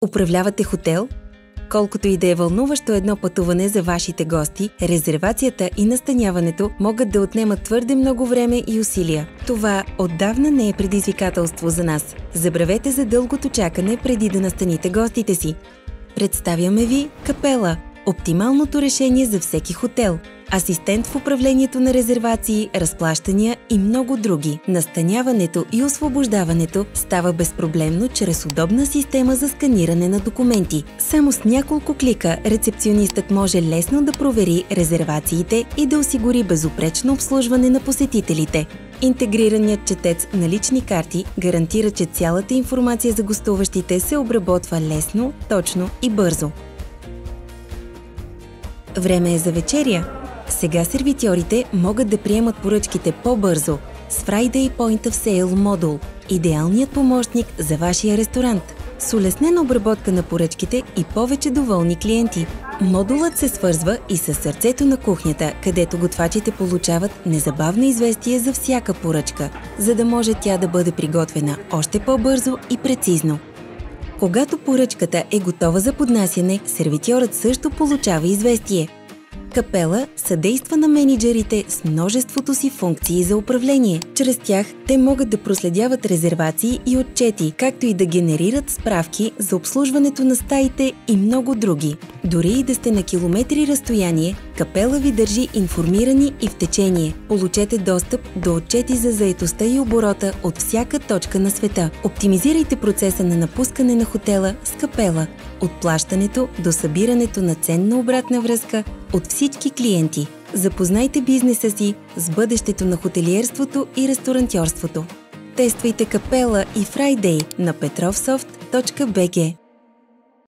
Управлявате хотел? Колкото и да е вълнуващо едно пътуване за вашите гости, резервацията и настаняването могат да отнемат твърде много време и усилия. Това отдавна не е предизвикателство за нас. Забравете за дългото чакане преди да настаните гостите си. Представяме ви Капела – оптималното решение за всеки хотел. Асистент в управлението на резервации, разплащания и много други. Настаняването и освобождаването става безпроблемно чрез удобна система за сканиране на документи. Само с няколко клика рецепционистът може лесно да провери резервациите и да осигури безупречно обслужване на посетителите. Интегрираният четец на лични карти гарантира, че цялата информация за гостуващите се обработва лесно, точно и бързо. Време е за вечеря. Сега сервитьорите могат да приемат поръчките по-бързо с Friday Point of Sale модул – идеалният помощник за вашия ресторант. С улеснена обработка на поръчките и повече доволни клиенти. Модулът се свързва и със сърцето на кухнята, където готвачите получават незабавно известие за всяка поръчка, за да може тя да бъде приготвена още по-бързо и прецизно. Когато поръчката е готова за поднасяне, сервитьорът също получава известие. Капела съдейства на мениджърите с множеството си функции за управление. Чрез тях те могат да проследяват резервации и отчети, както и да генерират справки за обслужването на стаите и много други. Дори и да сте на километри разстояние, Капела ви държи информирани и в течение. Получете достъп до отчети за заетостта и оборота от всяка точка на света. Оптимизирайте процеса на напускане на хотела с Капела. От плащането до събирането на ценна обратна връзка от всички клиенти. Запознайте бизнеса си с бъдещето на хотелиерството и ресторантьорството. Тествайте Капела и Friday на petrovsoft.bg.